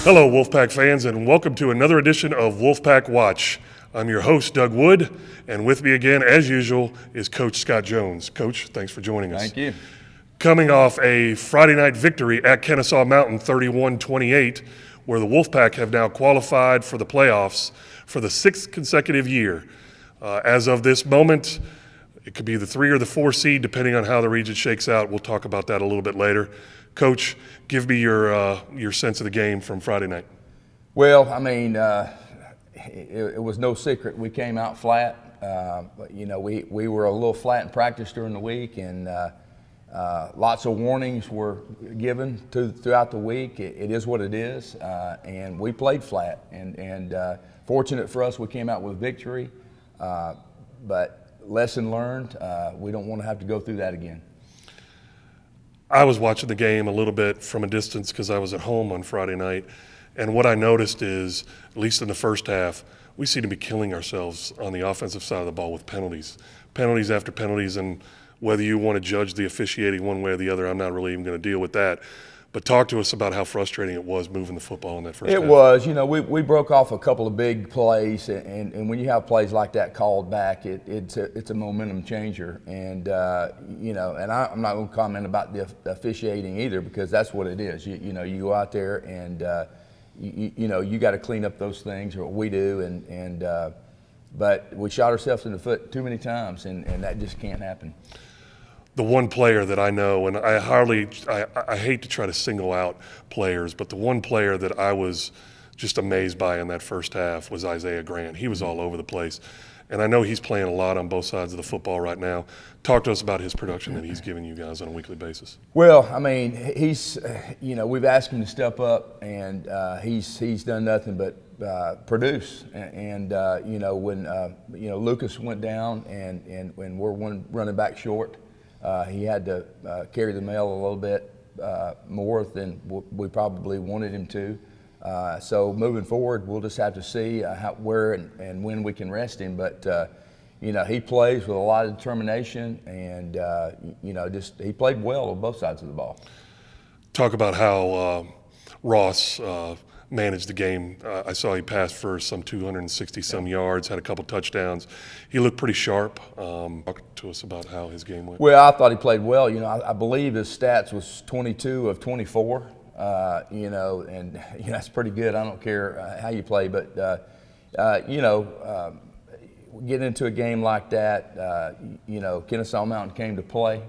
Hello, Wolfpack fans, and welcome to another edition of Wolfpack Watch. I'm your host, Doug Wood, and with me again, as usual, is Coach Scott Jones. Coach, thanks for joining us. Thank you. Coming off a Friday night victory at Kennesaw Mountain, 31-28, where the Wolfpack have now qualified for the playoffs for the sixth consecutive year. As of this moment, it could be the 3 or the 4 seed, depending on how the region shakes out. We'll talk about that a little bit later. Coach, give me your sense of the game from Friday night. Well, I mean, it was no secret we came out flat. We were a little flat in practice during the week, and lots of warnings were given throughout the week. It is what it is, and we played flat. And fortunate for us, we came out with victory. But lesson learned, we don't want to have to go through that again. I was watching the game a little bit from a distance because I was at home on Friday night, and what I noticed is, at least in the first half, we seem to be killing ourselves on the offensive side of the ball with penalties after penalties, and whether you want to judge the officiating one way or the other, I'm not really even going to deal with that. But talk to us about how frustrating it was moving the football in that first half. It was. We broke off a couple of big plays, and when you have plays like that called back, it's a momentum changer. And, and I'm not going to comment about the officiating either, because that's what it is. You go out there and, you got to clean up those things, or we do. But we shot ourselves in the foot too many times, and that just can't happen. The one player that I know, and I hate to try to single out players, but the one player that I was just amazed by in that first half was Isaiah Grant. He was all over the place. And I know he's playing a lot on both sides of the football right now. Talk to us about his production that he's giving you guys on a weekly basis. Well, I mean, he's, we've asked him to step up, and he's done nothing but produce. And when Lucas went down and we're one running back short, he had to carry the mail a little bit more than we probably wanted him to. So moving forward, we'll just have to see where and when we can rest him. But, he plays with a lot of determination, and, he played well on both sides of the ball. Talk about how Ross managed the game. I saw he passed for some 260-some yards, had a couple touchdowns. He looked pretty sharp. Talk to us about how his game went. Well, I thought he played well. I believe his stats was 22 of 24. That's pretty good. I don't care how you play, but getting into a game like that, Kennesaw Mountain came to play,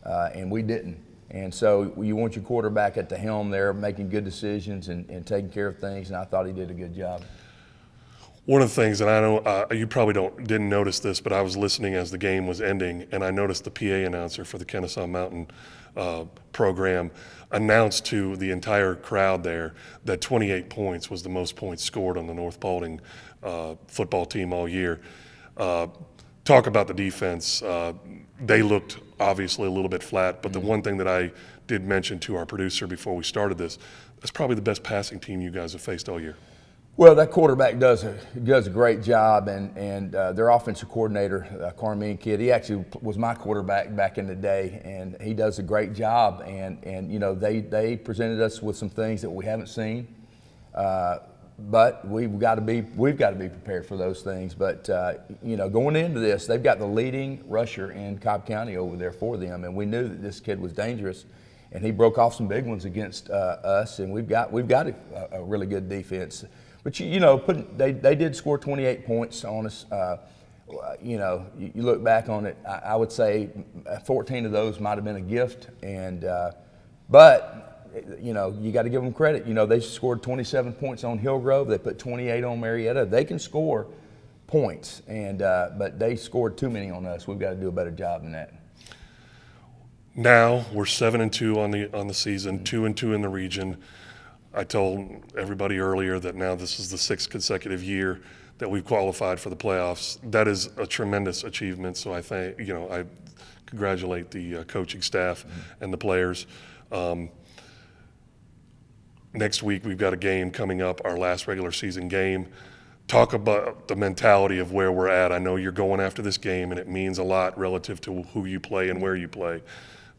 and we didn't. And so you want your quarterback at the helm there, making good decisions and taking care of things, and I thought he did a good job. One of the things, and I know you probably didn't notice this, but I was listening as the game was ending, and I noticed the PA announcer for the Kennesaw Mountain program announced to the entire crowd there that 28 points was the most points scored on the North Paulding football team all year. Talk about the defense. They looked obviously a little bit flat, but the one thing that I did mention to our producer before we started this, that's probably the best passing team you guys have faced all year. Well, that quarterback does a great job, and their offensive coordinator, Carmine Kidd, he actually was my quarterback back in the day, and he does a great job. And they presented us with some things that we haven't seen, but we've got to be prepared for those things. But going into this, they've got the leading rusher in Cobb County over there for them, and we knew that this kid was dangerous, and he broke off some big ones against us, and we've got a really good defense. But they did score 28 points on us. You look back on it, I would say 14 of those might have been a gift, but you got to give them credit. They scored 27 points on Hillgrove. They put 28 on Marietta. They can score points, but they scored too many on us. We've got to do a better job than that. Now we're 7-2 on the season, 2-2 in the region. I told everybody earlier that now this is the 6th consecutive year that we've qualified for the playoffs. That is a tremendous achievement. So I think, I congratulate the coaching staff and the players. Next week we've got a game coming up, our last regular season game. Talk about the mentality of where we're at. I know you're going after this game, and it means a lot relative to who you play and where you play.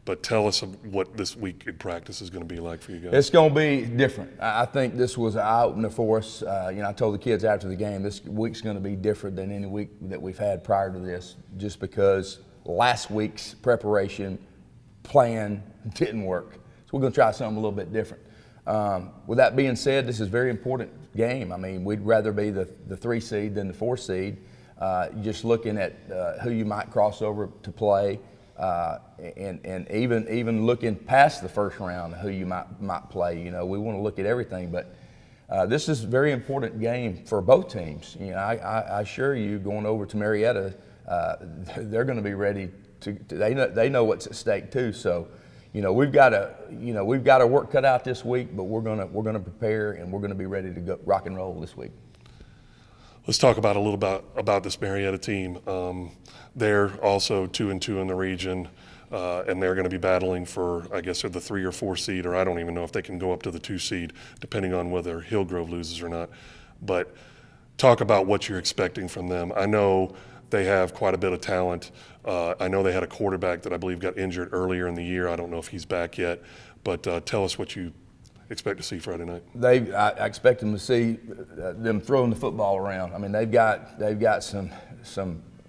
but tell us what this week in practice is going to be like for you guys. It's going to be different. I think this was an eye-opener for us. I told the kids after the game, this week's going to be different than any week that we've had prior to this, just because last week's preparation plan didn't work. So we're going to try something a little bit different. With that being said, this is a very important game. I mean, we'd rather be the 3 seed than the 4 seed. Just looking at who you might cross over to play, and even looking past the first round, who you might play. We want to look at everything, but this is a very important game for both teams. I assure you, going over to Marietta, they're going to be ready to. They know what's at stake too. So, we've got a work cut out this week, but we're gonna prepare, and we're gonna be ready to go rock and roll this week. Let's talk about a little about this Marietta team. They're also 2-2 in the region, and they're going to be battling for, I guess, they're the 3 or 4 seed, or I don't even know if they can go up to the 2 seed, depending on whether Hillgrove loses or not. But talk about what you're expecting from them. I know they have quite a bit of talent. I know they had a quarterback that I believe got injured earlier in the year. I don't know if he's back yet, but tell us what you expect to see Friday night. I expect them to see them throwing the football around. I mean, they've got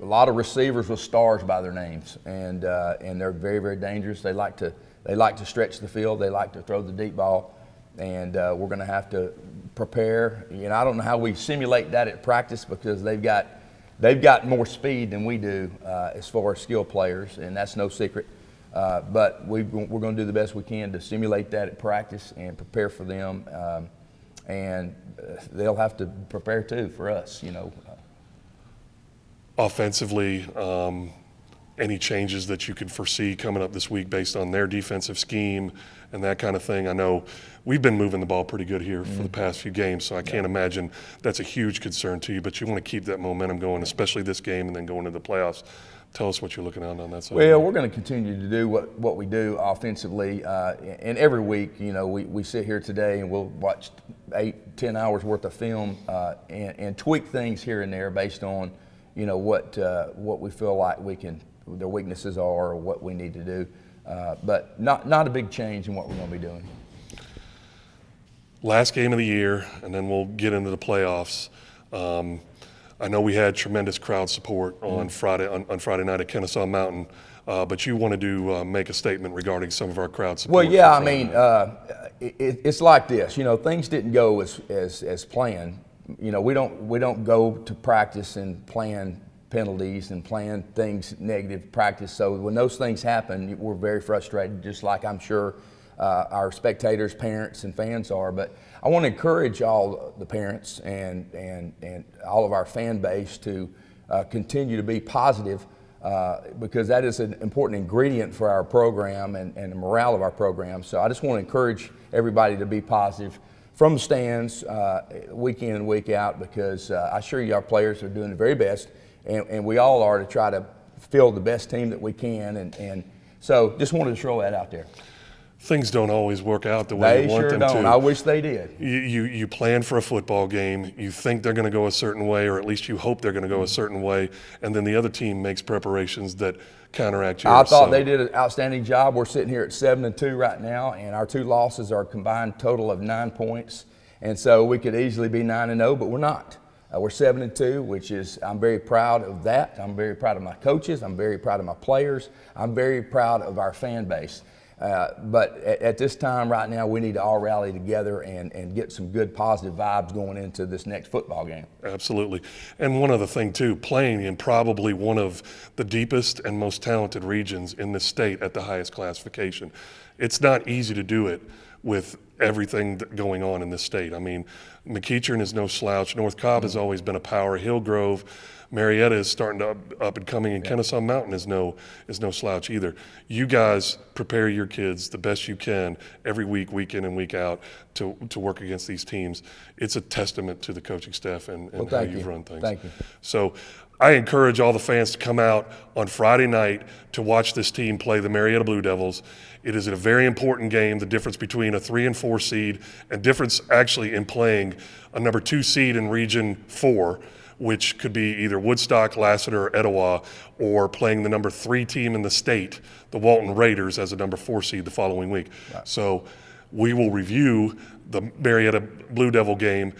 a lot of receivers with stars by their names, and they're very, very dangerous. They like to stretch the field. They like to throw the deep ball, and we're going to have to prepare. I don't know how we simulate that at practice, because they've got more speed than we do as far as skill players, and that's no secret. But we're going to do the best we can to simulate that at practice and prepare for them, and they'll have to prepare too for us. Offensively, any changes that you could foresee coming up this week based on their defensive scheme and that kind of thing? I know we've been moving the ball pretty good here for the past few games, so I can't imagine that's a huge concern to you, but you want to keep that momentum going, especially this game and then going into the playoffs. Tell us what you're looking at on that side. Well, we're going to continue to do what we do offensively, and every week, we sit here today and we'll watch 8-10 hours worth of film and tweak things here and there based on what we feel like their weaknesses are or what we need to do, but not a big change in what we're going to be doing. Last game of the year, and then we'll get into the playoffs. I know we had tremendous crowd support on Friday night at Kennesaw Mountain, but you wanted to make a statement regarding some of our crowd support. Well, yeah, I mean, it's like this. Things didn't go as planned. We don't go to practice and plan penalties and plan things negative practice. So when those things happen, we're very frustrated, just like I'm sure our spectators, parents, and fans are. But I want to encourage all the parents and all of our fan base to continue to be positive, because that is an important ingredient for our program and the morale of our program. So I just want to encourage everybody to be positive from the stands week in and week out, because I assure you our players are doing the very best, and we all are, to try to field the best team that we can. And so just wanted to throw that out there. Things don't always work out the way you want them to. They sure don't. I wish they did. You plan for a football game, you think they're going to go a certain way, or at least you hope they're going to go a certain way, and then the other team makes preparations that counteract yours. I thought they did an outstanding job. We're sitting here at 7-2 right now, and our 2 losses are a combined total of 9 points, and so we could easily be 9-0, but we're not. We're 7-2, which is, I'm very proud of that. I'm very proud of my coaches. I'm very proud of my players. I'm very proud of our fan base. But at this time right now, we need to all rally together and get some good positive vibes going into this next football game. Absolutely. And one other thing too, playing in probably one of the deepest and most talented regions in the state at the highest classification. It's not easy to do it with everything going on in this state. I mean, McEachern is no slouch. North Cobb has always been a power. Hillgrove, Marietta is starting to up and coming, and Kennesaw Mountain is no slouch either. You guys prepare your kids the best you can every week, week in and week out, to work against these teams. It's a testament to the coaching staff and how you've run things. Thank you. So I encourage all the fans to come out on Friday night to watch this team play the Marietta Blue Devils. It is a very important game, the difference between a 3 and 4 seed, and difference actually in playing a number 2 seed in Region 4 which could be either Woodstock, Lassiter, or Etowah, or playing the number 3 team in the state, the Walton Raiders, as a number 4 seed the following week. Right. So we will review the Marietta Blue Devil game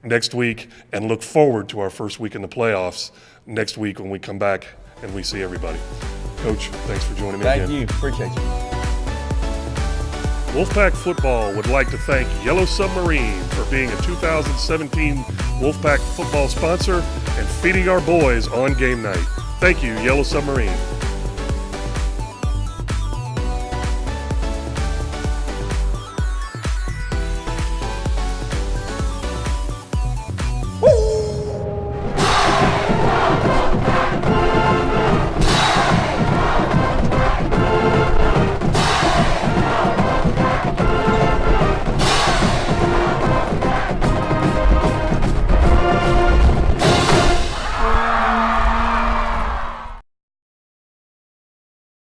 next week and look forward to our first week in the playoffs next week when we come back and we see everybody. Coach, thanks for joining me again. Thank you. Appreciate you. Wolfpack Football would like to thank Yellow Submarine for being a 2017 Wolfpack Football sponsor and feeding our boys on game night. Thank you, Yellow Submarine.